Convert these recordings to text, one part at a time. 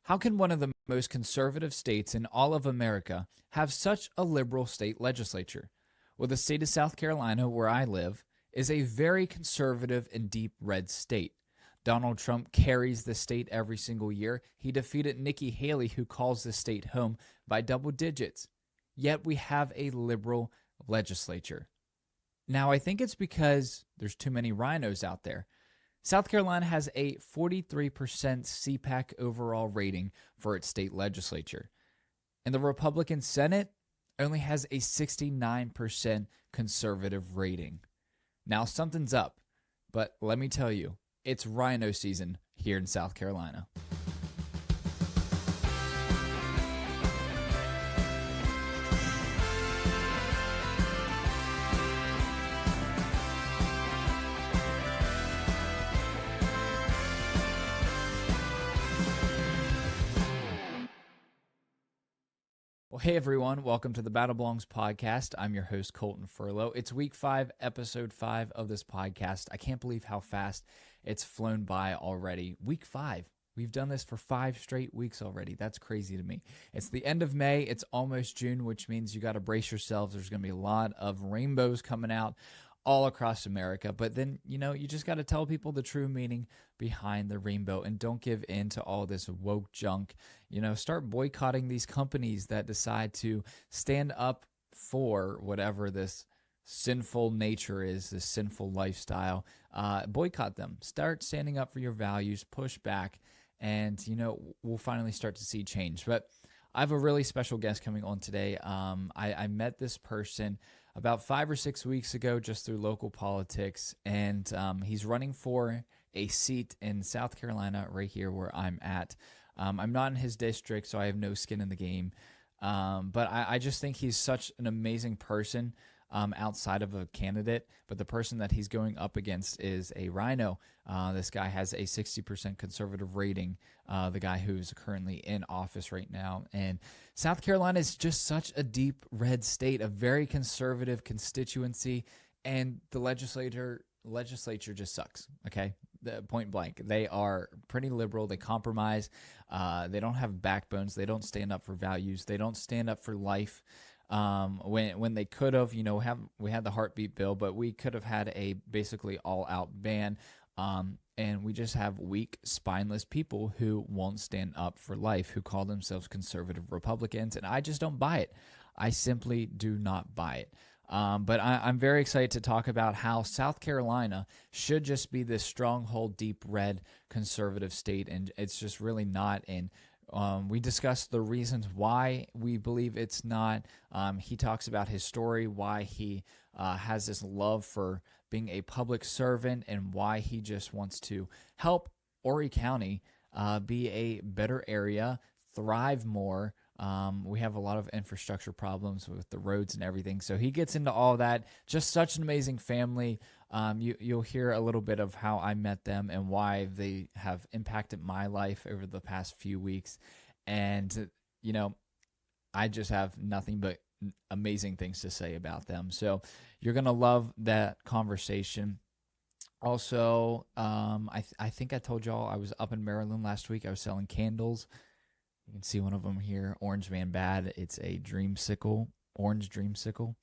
How can one of the most conservative states in all of America have such a liberal state legislature? Well, the state of South Carolina, where I live, is a very conservative and deep red state. Donald Trump carries the state every single year. He defeated Nikki Haley, who calls the state home, by double digits. Yet we have a liberal legislature. Now, I think it's because there's too many rhinos out there. South Carolina has a 43% CPAC overall rating for its state legislature. And the Republican Senate only has a 69% conservative rating. Now, something's up, but let me tell you, it's rhino season here in South Carolina. Well, hey everyone, welcome to the Battle Belongs podcast. I'm your host, Coleton Furlow. It's week 5, episode 5 of this podcast. I can't believe how fast it's flown by already. Week 5. We've done this for 5 straight weeks already. That's crazy to me. It's the end of May. It's almost June, which means you got to brace yourselves. There's going to be a lot of rainbows coming out all across America. But then, you just got to tell people the true meaning behind the rainbow and don't give in to all this woke junk. Start boycotting these companies that decide to stand up for whatever this sinful nature is, this sinful lifestyle. Boycott them. Start standing up for your values, push back, and, we'll finally start to see change. But I have a really special guest coming on today. I met this person about 5 or 6 weeks ago just through local politics, and he's running for a seat in South Carolina right here where I'm at. I'm not in his district, so I have no skin in the game, but I just think he's such an amazing person outside of a candidate, but the person that he's going up against is a rhino. This guy has a 60% conservative rating, the guy who's currently in office right now. And South Carolina is just such a deep red state, a very conservative constituency, and the legislature just sucks, okay? Point blank. They are pretty liberal. They compromise. They don't have backbones. They don't stand up for values. They don't stand up for life. When they could have, we had the heartbeat bill, but we could have had a basically all-out ban. And we just have weak, spineless people who won't stand up for life, who call themselves conservative Republicans, and I just don't buy it. I simply do not buy it. But I'm very excited to talk about how South Carolina should just be this stronghold, deep red conservative state, and it's just really not. And we discussed the reasons why we believe it's not. He talks about his story, why he has this love for being a public servant, and why he just wants to help Autry County be a better area, thrive more. We have a lot of infrastructure problems with the roads and everything. So he gets into all that. Just such an amazing family. You'll hear a little bit of how I met them and why they have impacted my life over the past few weeks. And, I just have nothing but amazing things to say about them. So you're going to love that conversation. Also, I think I told y'all I was up in Maryland last week. I was selling candles. You can see one of them here, Orange Man Bad. It's a dreamsicle, orange dreamsicle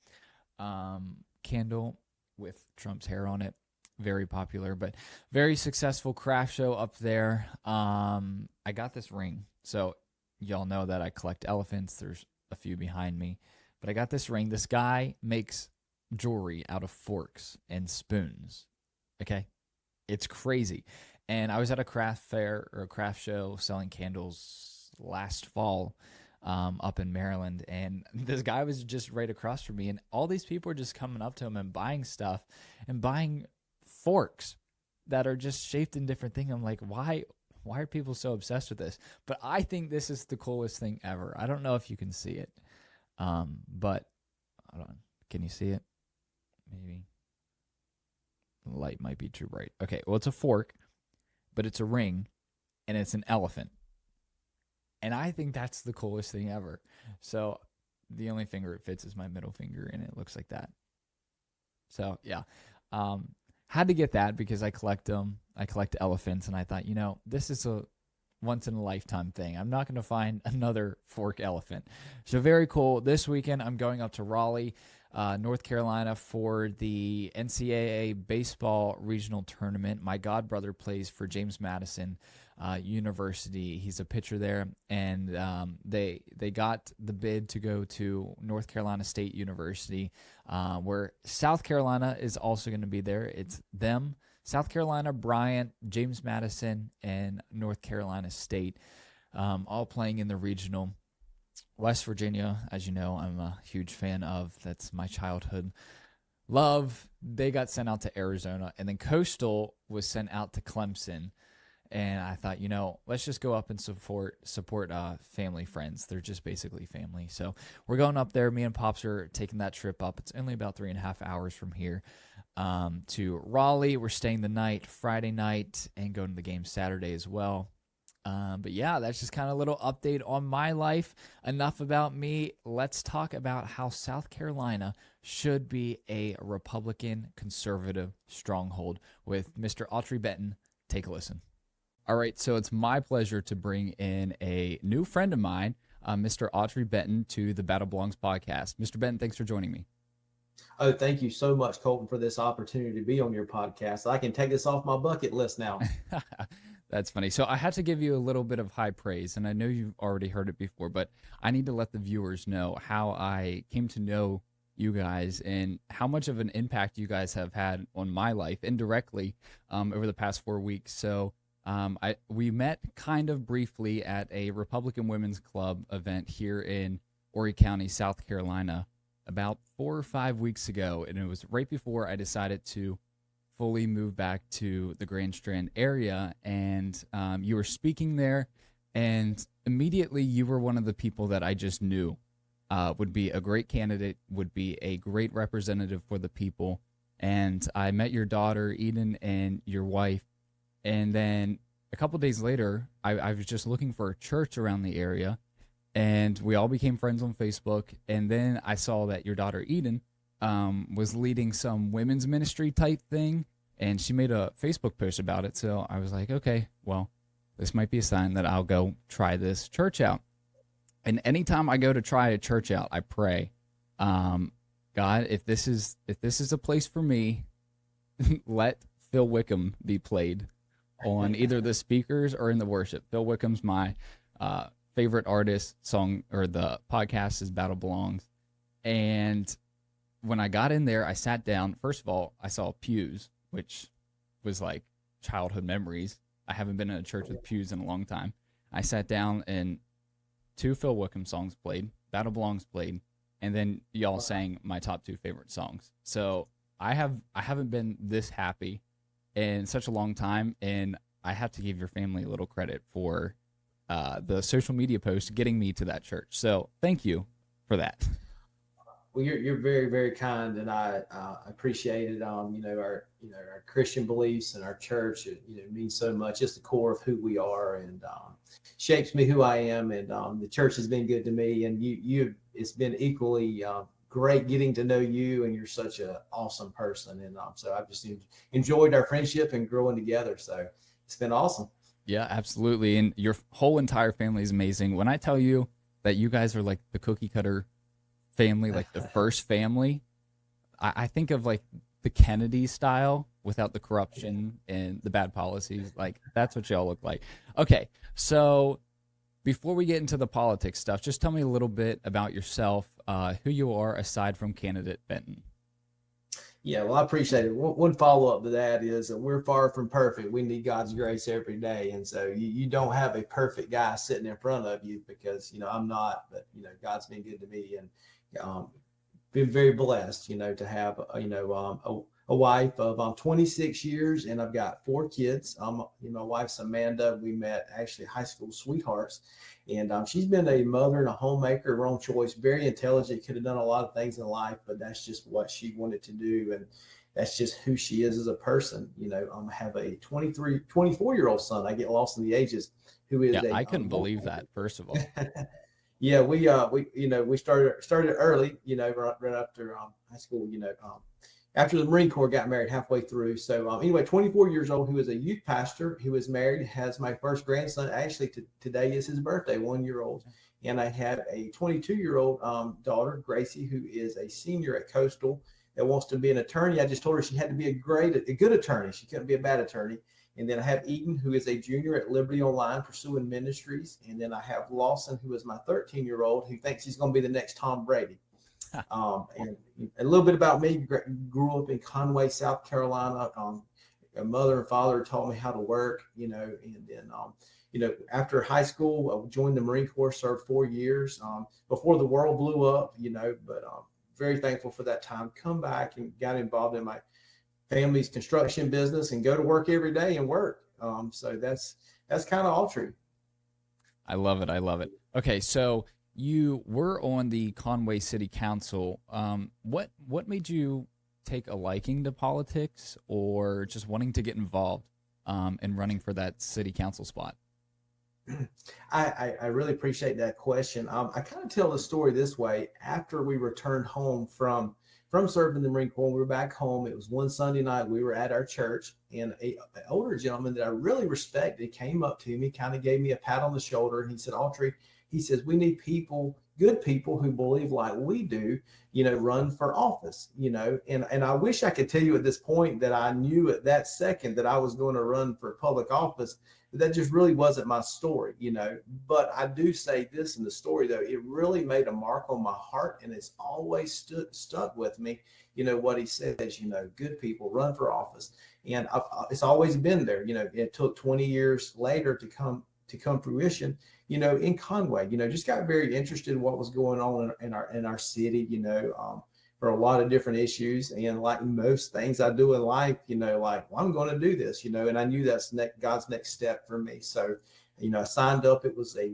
candle with Trump's hair on it. Very popular, but very successful craft show up there. I got this ring. So y'all know that I collect elephants. There's a few behind me. But I got this ring. This guy makes jewelry out of forks and spoons. Okay? It's crazy. And I was at a craft fair or a craft show selling candles last fall up in Maryland, and this guy was just right across from me, and all these people were just coming up to him and buying stuff and buying forks that are just shaped in different things. I'm like, why are people so obsessed with this? But I think this is the coolest thing ever. I don't know if you can see it, but hold on, can you see it? Maybe the light might be too bright. Okay, well, it's a fork, but it's a ring, and it's an elephant. And I think that's the coolest thing ever. So the only finger it fits is my middle finger, and it looks like that. So, yeah. Had to get that because I collect them. I collect elephants, and I thought, this is once in a lifetime thing. I'm not going to find another fork elephant. So very cool. This weekend, I'm going up to Raleigh, North Carolina for the NCAA baseball regional tournament. My godbrother plays for James Madison University. He's a pitcher there, and they got the bid to go to North Carolina State University, where South Carolina is also going to be there. It's them, South Carolina, Bryant, James Madison, and North Carolina State, all playing in the regional. West Virginia, as you know, I'm a huge fan of. That's my childhood love. They got sent out to Arizona, and then Coastal was sent out to Clemson. And I thought, let's just go up and support family, friends. They're just basically family. So we're going up there. Me and Pops are taking that trip up. It's only about 3.5 hours from here to Raleigh. We're staying the night Friday night and going to the game Saturday as well. But yeah, that's just kind of a little update on my life. Enough about me. Let's talk about how South Carolina should be a Republican conservative stronghold with Mr. Autry Benton. Take a listen. All right, so it's my pleasure to bring in a new friend of mine, Mr. Autry Benton, to the Battle Belongs podcast. Mr. Benton, thanks for joining me. Oh, thank you so much, Coleton, for this opportunity to be on your podcast. I can take this off my bucket list now. That's funny. So I had to give you a little bit of high praise, and I know you've already heard it before, but I need to let the viewers know how I came to know you guys and how much of an impact you guys have had on my life indirectly over the past 4 weeks. So we met kind of briefly at a Republican Women's Club event here in Horry County, South Carolina, about 4 or 5 weeks ago, and it was right before I decided to fully move back to the Grand Strand area, and you were speaking there, and immediately you were one of the people that I just knew would be a great candidate, would be a great representative for the people, and I met your daughter, Eden, and your wife. And then a couple days later, I was just looking for a church around the area, and we all became friends on Facebook. And then I saw that your daughter, Eden, was leading some women's ministry type thing, and she made a Facebook post about it. So I was like, okay, well, this might be a sign that I'll go try this church out. And anytime I go to try a church out, I pray, God, if this is a place for me, let Phil Wickham be played on either the speakers or in the worship. Phil Wickham's my favorite artist. Song or the podcast is Battle Belongs. And when I got in there, I sat down. First of all, I saw pews, which was like childhood memories. I haven't been in a church with pews in a long time. I sat down and 2 Phil Wickham songs played, Battle Belongs played, and then y'all sang my top 2 favorite songs. So I haven't been this happy in such a long time, and I have to give your family a little credit for the social media post getting me to that church. So thank you for that. Well, you're very, very kind, and I appreciate it. Our Christian beliefs and our church, it means so much. It's the core of who we are, and shapes me who I am. And the church has been good to me, and it's been equally great getting to know you, and you're such an awesome person. And so I've just enjoyed our friendship and growing together. So it's been awesome. Yeah, absolutely. And your whole entire family is amazing. When I tell you that you guys are like the cookie cutter family, like the first family, I think of like the Kennedy style without the corruption and the bad policies. Like that's what y'all look like. Okay, so before we get into the politics stuff, just tell me a little bit about yourself, who you are aside from candidate Benton. Yeah, well, I appreciate it. One follow-up to that is that we're far from perfect. We need God's grace every day. And so you don't have a perfect guy sitting in front of you, because, I'm not, but, God's been good to me, and been very blessed, to have, a wife of 26 years, and I've got 4 kids. My wife's Amanda. We met actually high school sweethearts, and she's been a mother and a homemaker, her own choice, very intelligent, could have done a lot of things in life, but that's just what she wanted to do, and that's just who she is as a person. I have a 24-year-old son. I get lost in the ages. Who is I couldn't believe that, first of all. Yeah, we started early, right after high school, after the Marine Corps, got married halfway through. So anyway, 24 years old. He was a youth pastor. He was married, has my first grandson. Actually, today is his birthday, 1 year old. And I have a 22-year-old daughter, Gracie, who is a senior at Coastal that wants to be an attorney. I just told her she had to be a good attorney. She couldn't be a bad attorney. And then I have Eden, who is a junior at Liberty Online pursuing ministries. And then I have Lawson, who is my 13-year-old, who thinks he's going to be the next Tom Brady. And a little bit about me: grew up in Conway, South Carolina. A mother and father taught me how to work, and then, after high school, I joined the Marine Corps, served 4 years before the world blew up, but very thankful for that time. Come back and got involved in my family's construction business and go to work every day and work. So that's kind of Autry. I love it. I love it. Okay, so you were on the Conway City Council. What made you take a liking to politics, or just wanting to get involved in running for that city council spot? I really appreciate that question. I kind of tell the story this way. After we returned home from serving the Marine Corps, we were back home. It was one Sunday night. We were at our church, and an older gentleman that I really respected came up to me, kind of gave me a pat on the shoulder, and he said, "Autry," he says, "we need people, good people who believe like we do, run for office, and I wish I could tell you at this point that I knew at that second that I was going to run for public office. That just really wasn't my story, but I do say this in the story, though, it really made a mark on my heart, and it's always stuck with me, what he says, good people run for office. And it's always been there. It took 20 years later to come fruition, in Conway, just got very interested in what was going on in our city, for a lot of different issues. And like most things I do in life, well, I'm going to do this, and I knew that's God's next step for me. So, I signed up. It was a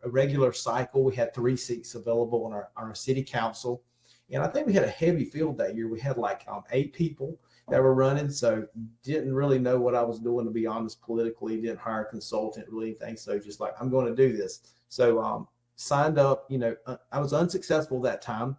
regular cycle. We had 3 seats available on our city council. And I think we had a heavy field that year. We had like 8 people that were running. So didn't really know what I was doing, to be honest, politically. Didn't hire a consultant, really anything. So just like, I'm going to do this. So signed up. I was unsuccessful that time.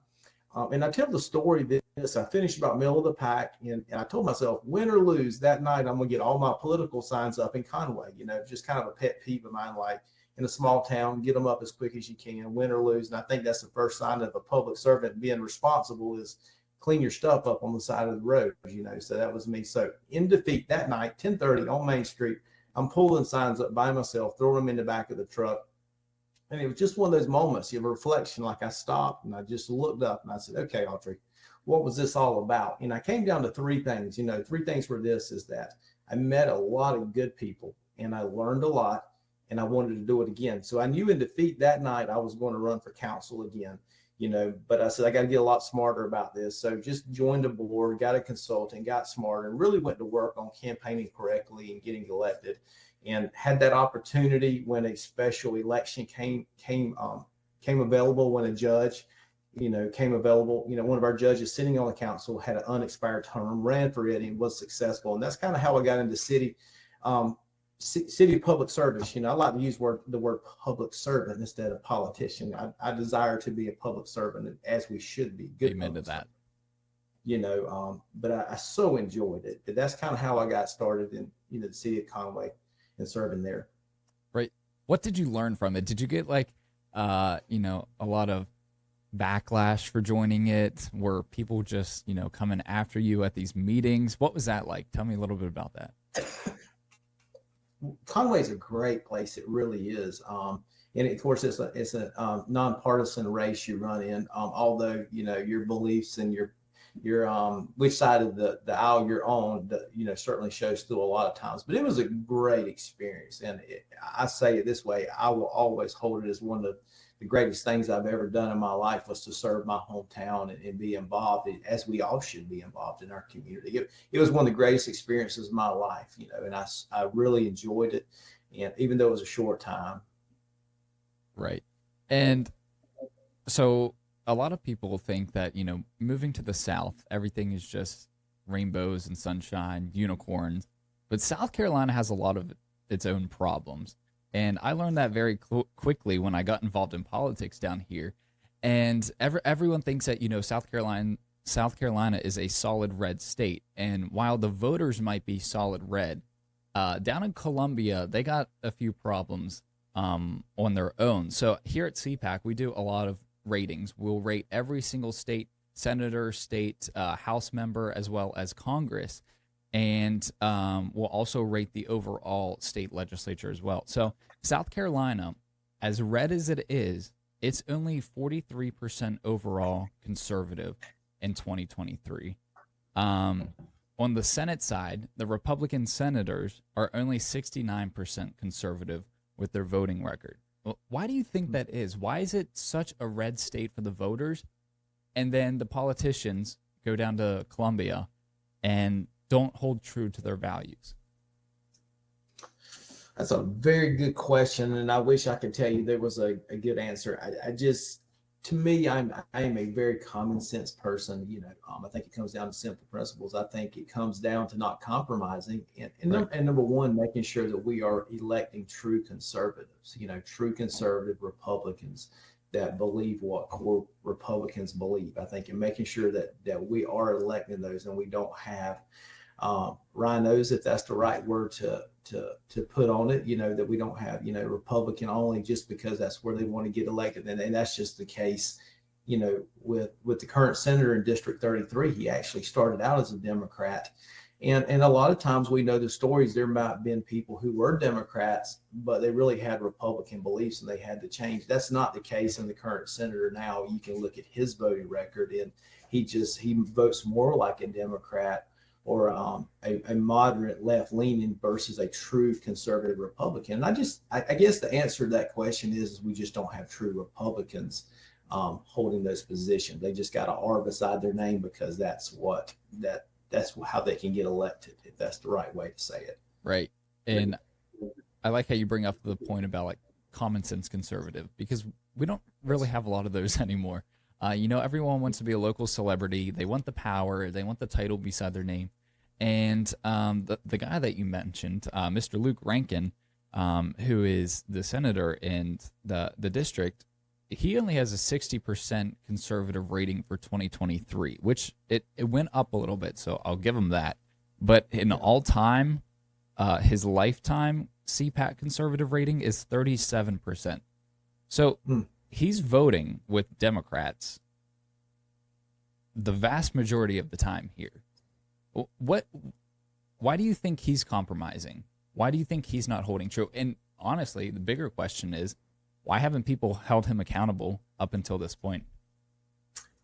And I tell the story this: I finished about middle of the pack, and I told myself, win or lose, that night I'm going to get all my political signs up in Conway. Just kind of a pet peeve of mine, like in a small town, get them up as quick as you can, win or lose. And I think that's the first sign of a public servant being responsible, is clean your stuff up on the side of the road. So that was me. So in defeat that night, 10:30 on Main Street, I'm pulling signs up by myself, throwing them in the back of the truck. And it was just one of those moments, a reflection. Like I stopped and I just looked up and I said, okay, Autry, what was this all about? And I came down to 3 things. 3 things were this: is that I met a lot of good people and I learned a lot, and I wanted to do it again. So I knew in defeat that night I was going to run for council again, but I said, I got to get a lot smarter about this. So just joined a board, got a consultant, got smarter, and really went to work on campaigning correctly and getting elected. And had that opportunity when a special election came available, when a judge, came available. One of our judges sitting on the council had an unexpired term, ran for it, and was successful. And that's kind of how I got into city public service. I like to use the word public servant instead of politician. I desire to be a public servant, as we should be. Good. Amen to that. But I so enjoyed it. But that's kind of how I got started in the city of Conway and serving there. Right. What did you learn from it? Did you get a lot of backlash for joining it? Were people just, coming after you at these meetings? What was that like? Tell me a little bit about that. Conway's a great place. It really is. And of course, it's a nonpartisan race you run in. Although, your beliefs and your which side of the aisle you're on, certainly shows through a lot of times. But it was a great experience. And I say it this way: I will always hold it as one of the greatest things I've ever done in my life, was to serve my hometown and be involved, as we all should be involved in our community. It was one of the greatest experiences of my life, and I really enjoyed it. And even though it was a short time. Right. And so a lot of people think that, moving to the South, everything is just rainbows and sunshine, unicorns. But South Carolina has a lot of its own problems. And I learned that very quickly when I got involved in politics down here. And everyone thinks that, South Carolina South Carolina is a solid red state, and while the voters might be solid red, down in Columbia they got a few problems on their own. So here at CPAC, we do a lot of ratings. We'll rate every single state senator, state House member, as well as Congress, and we'll also rate the overall state legislature as well. So South Carolina, as red as it is, it's only 43% overall conservative in 2023. On the Senate side, the Republican senators are only 69% conservative with their voting record. Well, why do you think that is? Why is it such a red state for the voters, and then the politicians go down to Columbia and don't hold true to their values? That's a very good question, and I wish I could tell you there was a good answer. I just, to me, I am a very common sense person. I think it comes down to simple principles. I think it comes down to not compromising, and number one, making sure that we are electing true conservatives. True conservative Republicans that believe what core Republicans believe. I think, in making sure that we are electing those, and we don't have rhinos, if that's the right word to put on it, that we don't have, Republican only just because that's where they want to get elected. And that's just the case, with the current senator in District 33. He actually started out as a Democrat. And a lot of times we know the stories. There might have been people who were Democrats, but they really had Republican beliefs and they had to change. That's not the case in the current senator now. You can look at his voting record, and he votes more like a Democrat, or a moderate left-leaning versus a true conservative Republican. And I guess the answer to that question is we just don't have true Republicans holding those positions. They just got an R beside their name because that's how they can get elected, if that's the right way to say it. Right. And I like how you bring up the point about like common sense conservative, because we don't really have a lot of those anymore. Everyone wants to be a local celebrity. They want the power. They want the title beside their name. And the guy that you mentioned, Mr. Luke Rankin, who is the senator in the district, he only has a 60% conservative rating for 2023, which it went up a little bit, so I'll give him that. But in all time, his lifetime CPAC conservative rating is 37%. So he's voting with Democrats the vast majority of the time here. Why do you think he's compromising? Why do you think he's not holding true? And honestly, the bigger question is, why haven't people held him accountable up until this point?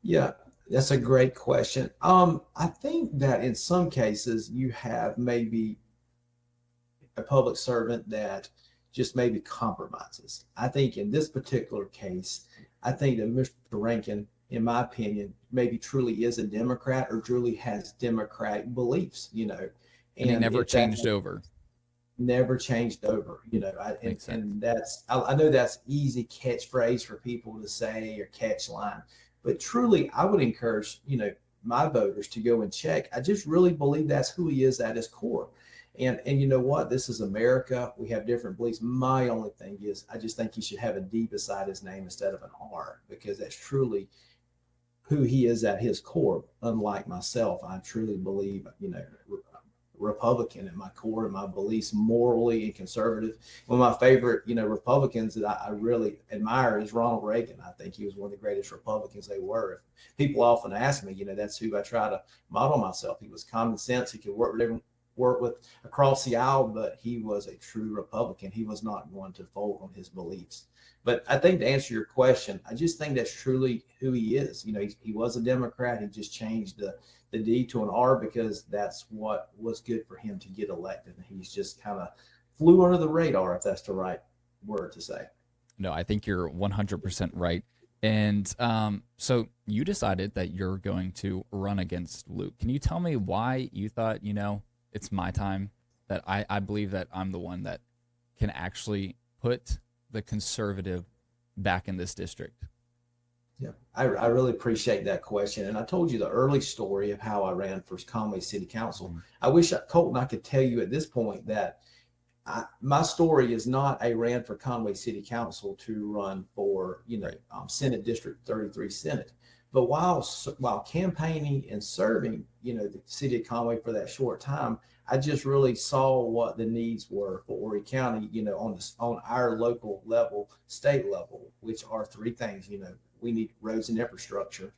Yeah, that's a great question. I think that in some cases you have maybe a public servant that just maybe compromises. I think in this particular case, I think that Mr. Rankin, in my opinion, maybe truly is a Democrat or truly has Democratic beliefs, And he never changed over. Never changed over, and that's, I know that's easy catchphrase for people to say, or catch line, but truly I would encourage, my voters to go and check. I just really believe that's who he is at his core. And you know what? This is America. We have different beliefs. My only thing is, I just think he should have a D beside his name instead of an R, because that's truly who he is at his core. Unlike myself, I truly believe, Republican at my core and my beliefs, morally and conservative. One of my favorite, Republicans that I really admire is Ronald Reagan. I think he was one of the greatest Republicans they were. People often ask me, that's who I try to model myself. He was common sense. He could work with across the aisle, but he was a true Republican. He was not going to fold on his beliefs. But I think, to answer your question, I just think that's truly who he is. He was a Democrat. He just changed the D to an R because that's what was good for him to get elected. And he's just kind of flew under the radar, if that's the right word to say. No, I think you're 100% right. And so you decided that you're going to run against Luke. Can you tell me why you thought, it's my time, that I believe that I'm the one that can actually put the conservative back in this district? Yeah, I really appreciate that question. And I told you the early story of how I ran for Conway City Council. I wish, Colton, I could tell you at this point that my story is not I ran for Conway City Council to run for, Senate District 33 Senate. But while campaigning and serving, the city of Conway for that short time, I just really saw what the needs were for Horry County, on our local level, state level, which are three things. We need roads and infrastructure.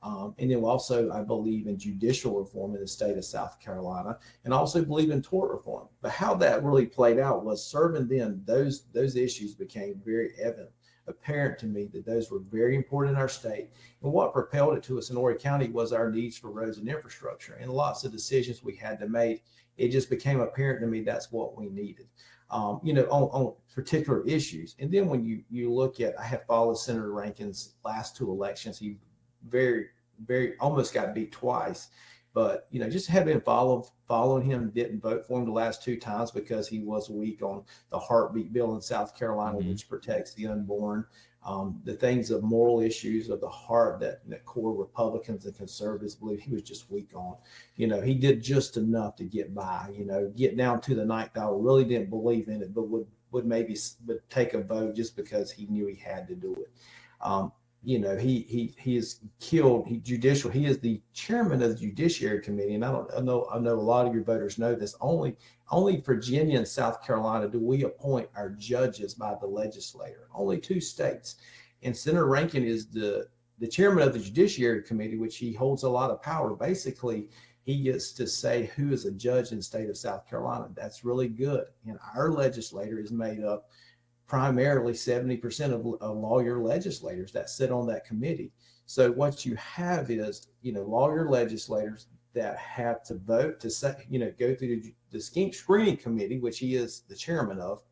And then also, I believe in judicial reform in the state of South Carolina, and also believe in tort reform. But how that really played out was serving them, those issues became very apparent to me that those were very important in our state. And what propelled it to us in Horry County was our needs for roads and infrastructure. And lots of decisions we had to make, it just became apparent to me that's what we needed, on particular issues. And then when you look at, I have followed Senator Rankin's last two elections. He very almost got beat twice, but just have been following him, didn't vote for him the last two times because he was weak on the heartbeat bill in South Carolina, which protects the unborn, the things of moral issues of the heart that core Republicans and conservatives believe he was just weak on. He did just enough to get by, get down to the ninth hour, really didn't believe in it, but would take a vote just because he knew he had to do it. He is killed. He is the chairman of the Judiciary Committee, and I know a lot of your voters know this. Only Virginia and South Carolina do we appoint our judges by the legislature. Only two states, and Senator Rankin is the chairman of the Judiciary Committee, which he holds a lot of power. Basically, he gets to say who is a judge in the state of South Carolina. That's really good, and our legislature is made up primarily 70% of lawyer legislators that sit on that committee. So what you have is, lawyer legislators that have to vote to say, go through the screening committee, which he is the chairman of.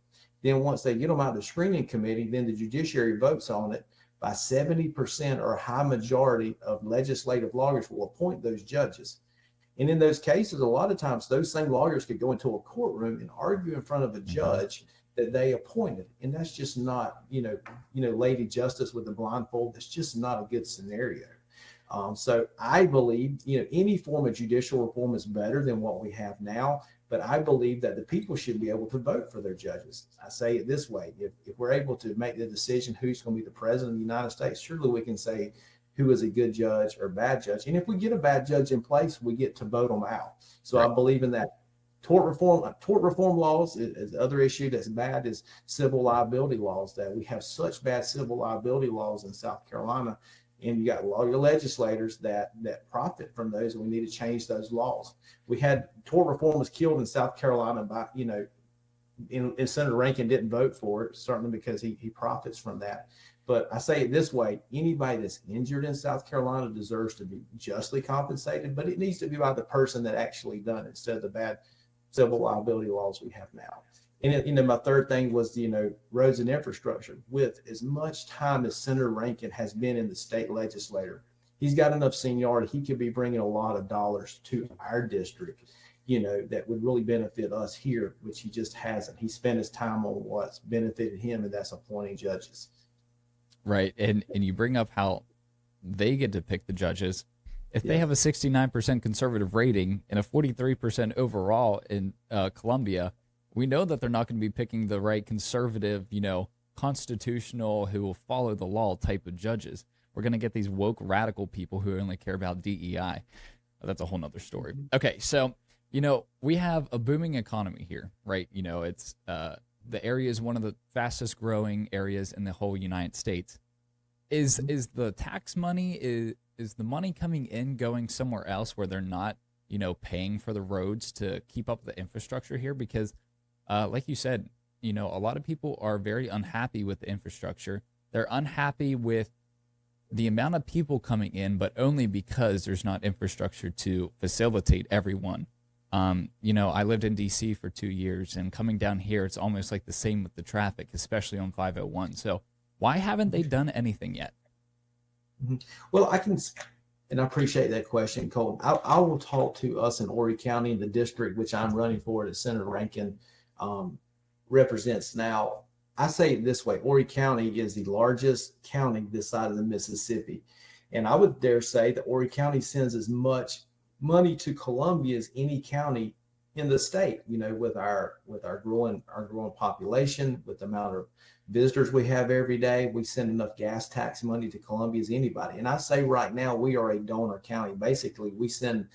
Then once they get them out of the screening committee, then the judiciary votes on it by 70% or a high majority of legislative lawyers will appoint those judges. And in those cases, a lot of times those same lawyers could go into a courtroom and argue in front of a judge that they appointed. And that's just not, Lady Justice with the blindfold. That's just not a good scenario. So I believe, any form of judicial reform is better than what we have now. But I believe that the people should be able to vote for their judges. I say it this way. If we're able to make the decision who's going to be the president of the United States, surely we can say who is a good judge or bad judge. And if we get a bad judge in place, we get to vote them out. So I believe in that. Tort reform laws is the other issue that's bad is civil liability laws, that we have such bad civil liability laws in South Carolina, and you got lawyer legislators that profit from those, and we need to change those laws. We had tort reform was killed in South Carolina by, and Senator Rankin didn't vote for it, certainly because he profits from that. But I say it this way, anybody that's injured in South Carolina deserves to be justly compensated, but it needs to be by the person that actually done it instead of the bad civil liability laws we have now. And my third thing was, roads and infrastructure. With as much time as Senator Rankin has been in the state legislature, he's got enough seniority. He could be bringing a lot of dollars to our district, that would really benefit us here, which he just hasn't. He spent his time on what's benefited him, and that's appointing judges. Right. And you bring up how they get to pick the judges. If they have a 69% conservative rating and a 43% overall in Columbia, we know that they're not going to be picking the right conservative, constitutional, who will follow the law type of judges. We're going to get these woke radical people who only care about DEI. That's a whole nother story. Okay, so, we have a booming economy here, right? It's the area is one of the fastest growing areas in the whole United States. Is the tax money, is the money coming in going somewhere else where they're not, paying for the roads to keep up the infrastructure here? Because, like you said, a lot of people are very unhappy with the infrastructure. They're unhappy with the amount of people coming in, but only because there's not infrastructure to facilitate everyone. I lived in D.C. for 2 years, and coming down here, it's almost like the same with the traffic, especially on 501. So why haven't they done anything yet? Well, and I appreciate that question, Colton. I will talk to us in Horry County, the district which I'm running for, that Senator Rankin represents now. I say it this way: Horry County is the largest county this side of the Mississippi, and I would dare say that Horry County sends as much money to Columbia as any county in the state. With our growing population, with the amount of visitors we have every day. We send enough gas tax money to Columbia as anybody. And I say right now, we are a donor county. Basically, we send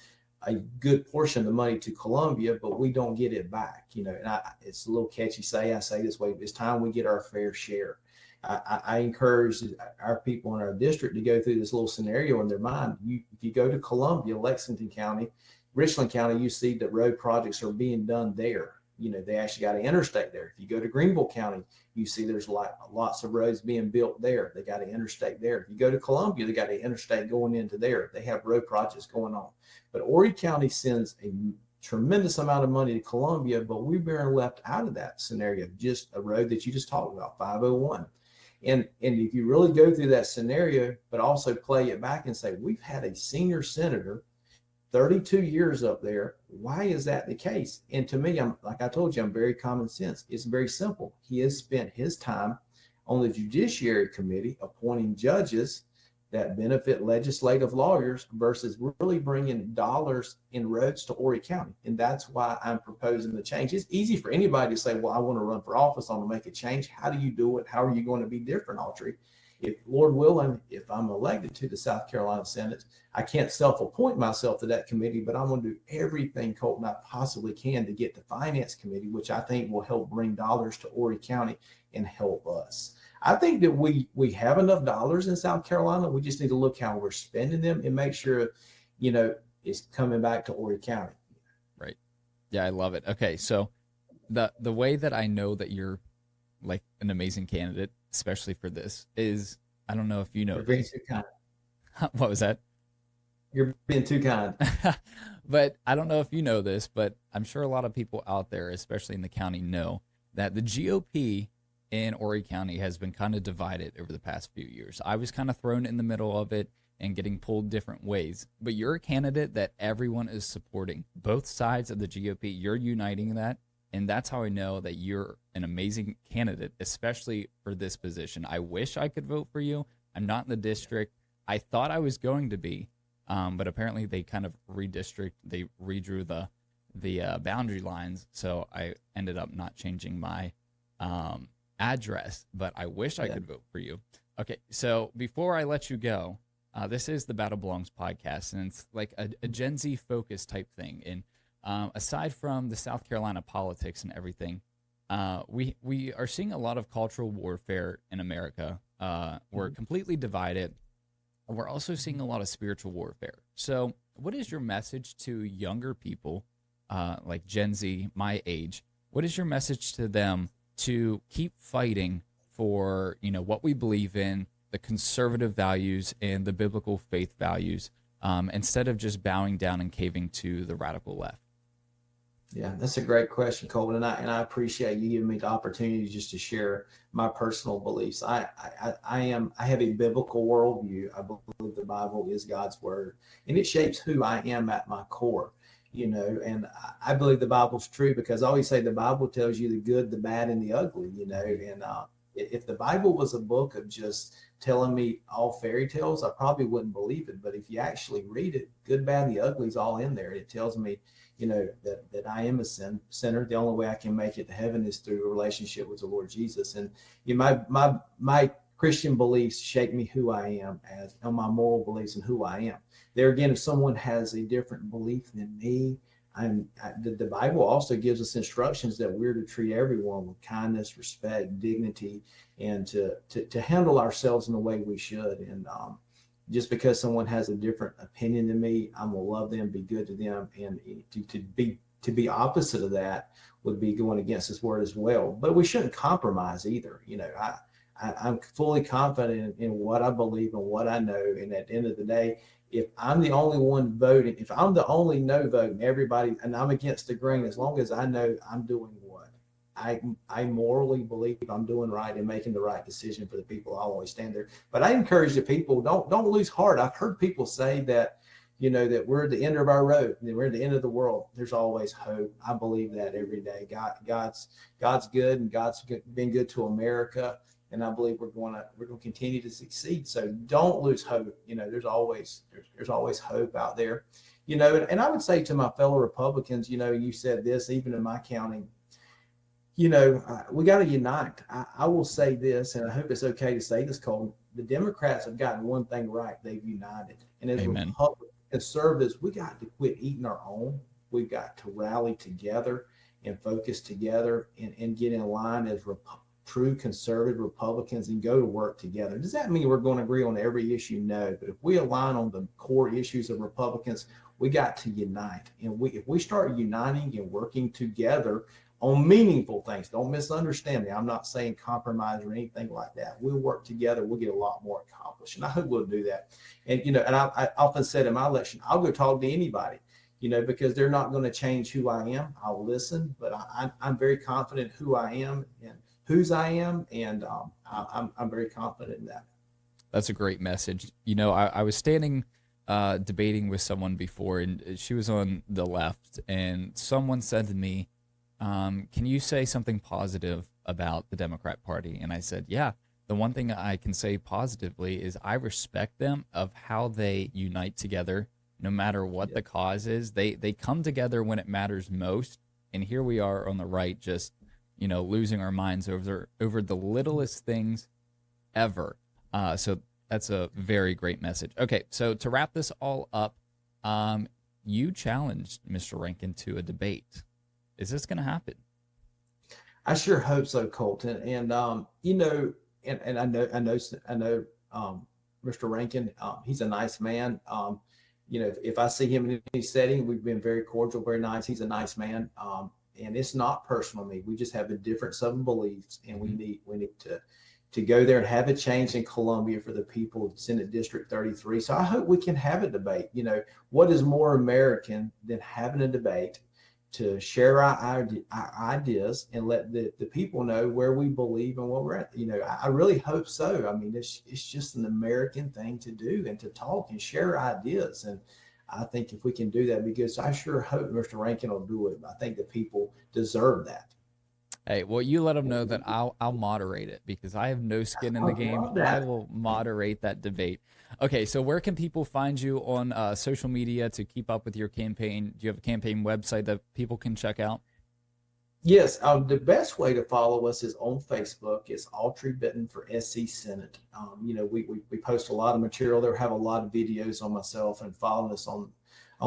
a good portion of the money to Columbia, but we don't get it back. You know, and it's a little catchy say, I say this way, it's time we get our fair share. I encourage our people in our district to go through this little scenario in their mind. If you go to Columbia, Lexington County, Richland County, you see that road projects are being done there. You know, they actually got an interstate there. If you go to Greenville County, you see there's lots of roads being built there. They got an interstate there. If you go to Columbia, they got an interstate going into there. They have road projects going on. But Autry County sends a tremendous amount of money to Columbia, but we've been left out of that scenario. Just a road that you just talked about, 501. And if you really go through that scenario, but also play it back and say, we've had a senior senator 32 years up there. Why is that the case? And to me, like I told you, I'm very common sense. It's very simple. He has spent his time on the Judiciary Committee appointing judges that benefit legislative lawyers versus really bringing dollars in roads to Autry County. And that's why I'm proposing the change. It's easy for anybody to say, well, I want to run for office. I want to make a change. How do you do it? How are you going to be different, Autry? If Lord willing, if I'm elected to the South Carolina Senate, I can't self-appoint myself to that committee, but I'm going to do everything, Coleton, I possibly can to get the Finance Committee, which I think will help bring dollars to Autry County and help us. I think that we have enough dollars in South Carolina. We just need to look how we're spending them and make sure, you know, it's coming back to Autry County. Right. Yeah, I love it. Okay, so the way that I know that you're like an amazing candidate, especially for this, is I don't know if you know. You're being too kind. What was that? You're being too kind. But I don't know if you know this, but I'm sure a lot of people out there, especially in the county, know that the GOP in Autry County has been kind of divided over the past few years. I was kind of thrown in the middle of it and getting pulled different ways. But you're a candidate that everyone is supporting. Both sides of the GOP, you're uniting that. And that's how I know that you're an amazing candidate, especially for this position. I wish I could vote for you. I'm not in the district. I thought I was going to be, but apparently they kind of they redrew the boundary lines. So I ended up not changing my address, but I wish I could vote for you. Okay, so before I let you go, this is the Battle Belongs podcast, and it's like a Gen Z focus type thing. And aside from the South Carolina politics and everything, we are seeing a lot of cultural warfare in America. We're completely divided. We're also seeing a lot of spiritual warfare. So what is your message to younger people, like Gen Z, my age? What is your message to them to keep fighting for, you know, what we believe in, the conservative values and the biblical faith values, instead of just bowing down and caving to the radical left? Yeah, that's a great question, Coleton, and I appreciate you giving me the opportunity just to share my personal beliefs. I have a biblical worldview. I believe the Bible is God's word, and it shapes who I am at my core. You know, and I believe the Bible's true because I always say the Bible tells you the good, the bad, and the ugly. You know, and if the Bible was a book of just telling me all fairy tales, I probably wouldn't believe it. But if you actually read it, good, bad, and the ugly is all in there. It tells me, you know, that I am a sinner. The only way I can make it to heaven is through a relationship with the Lord Jesus. And you know, my Christian beliefs shape me who I am on my moral beliefs and who I am. There again, if someone has a different belief than me, the Bible also gives us instructions that we're to treat everyone with kindness, respect, dignity, and to handle ourselves in the way we should. And just because someone has a different opinion than me, I'm gonna love them, be good to them, and to be opposite of that would be going against His word as well. But we shouldn't compromise either. You know, I'm fully confident in what I believe and what I know. And at the end of the day, if I'm the only one voting, if I'm the only no vote and everybody, and I'm against the grain, as long as I know I'm doing what I morally believe I'm doing right and making the right decision for the people, I'll always stand there. But I encourage the people, don't lose heart. I've heard people say that, you know, that we're at the end of our road, and we're at the end of the world. There's always hope. I believe that every day. God's good, and God's been good to America. And I believe we're going to continue to succeed. So don't lose hope. You know, there's always hope out there. You know, and I would say to my fellow Republicans, you know, you said this, even in my county, We got to unite. I will say this, and I hope it's okay to say this, Cole. The Democrats have gotten one thing right. They've united. And as Amen. Republicans, conservatives, we got to quit eating our own. We've got to rally together and focus together and get in line as true conservative Republicans and go to work together. Does that mean we're going to agree on every issue? No. But if we align on the core issues of Republicans, we got to unite. And if we start uniting and working together on meaningful things, don't misunderstand me. I'm not saying compromise or anything like that. We'll work together. We'll get a lot more accomplished. And I hope we'll do that. And, and I often said in my election, I'll go talk to anybody, because they're not going to change who I am. I'll listen, but I'm very confident who I am and whose I am. And I'm very confident in that. That's a great message. I was standing debating with someone before, and she was on the left, and someone said to me, can you say something positive about the Democrat Party? And I said, yeah, the one thing I can say positively is I respect them of how they unite together, no matter what the cause is. They come together when it matters most. And here we are on the right, just, losing our minds over the littlest things ever. So that's a very great message. Okay, so to wrap this all up, you challenged Mr. Rankin to a debate. Is this going to happen? I sure hope so, Colton. And and I know, Mr. Rankin. He's a nice man. If I see him in any setting, we've been very cordial, very nice. He's a nice man. And it's not personal to me. We just have a difference of beliefs, and we need to go there and have a change in Columbia for the people of Senate District 33. So I hope we can have a debate. What is more American than having a debate to share our ideas and let the people know where we believe and what we're at. I really hope so. I mean, it's just an American thing to do and to talk and share ideas. And I think if we can do that, because I sure hope Mr. Rankin will do it. I think the people deserve that. Hey, well, you let them know that I'll moderate it, because I have no skin in the game. I will moderate that debate. Okay, so where can people find you on social media to keep up with your campaign? Do you have a campaign website that people can check out? Yes, the best way to follow us is on Facebook. It's Autry Benton for SC Senate. We post a lot of material there, have a lot of videos on myself, and following us on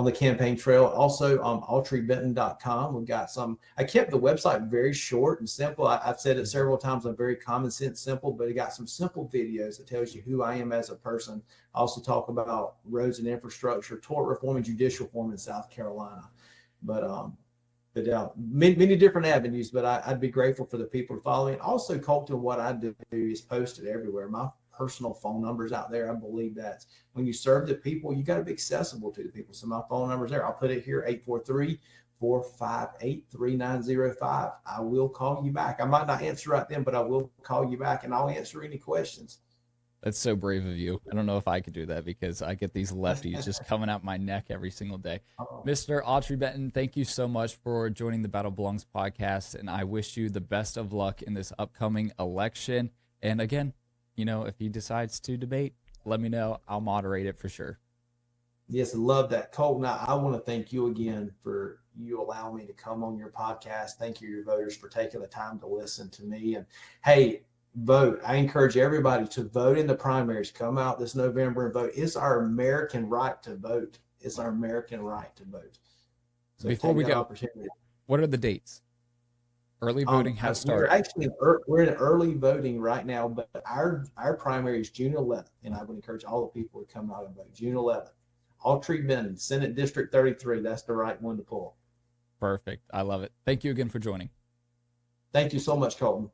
the campaign trail. Also, autrybenton.com. We've got I kept the website very short and simple. I've said it several times. I'm very common sense, simple, but it got some simple videos that tells you who I am as a person. I also talk about roads and infrastructure, tort reform, and judicial reform in South Carolina. But many different avenues, but I'd be grateful for the people following. Also, Colton, what I do is post it everywhere. My personal phone numbers out there. I believe that when you serve the people, you got to be accessible to the people. So my phone number's there. I'll put it here, 843-458-3905. I will call you back. I might not answer right then, but I will call you back, and I'll answer any questions. That's so brave of you. I don't know if I could do that, because I get these lefties just coming out my neck every single day. Mr. Autry Benton, thank you so much for joining the Battle Belongs podcast, and I wish you the best of luck in this upcoming election. And again, if he decides to debate, let me know. I'll moderate it for sure. Yes, I love that. Colton, I want to thank you again for you allowing me to come on your podcast. Thank you, your voters, for taking the time to listen to me. And hey, vote. I encourage everybody to vote in the primaries. Come out this November and vote. It's our American right to vote. It's our American right to vote. So before we go, what are the dates? Early voting has started. We're in early voting right now, but our primary is June 11th, and I would encourage all the people to come out and vote. June 11th. Autry Benton, Senate District 33. That's the right one to pull. Perfect. I love it. Thank you again for joining. Thank you so much, Colton.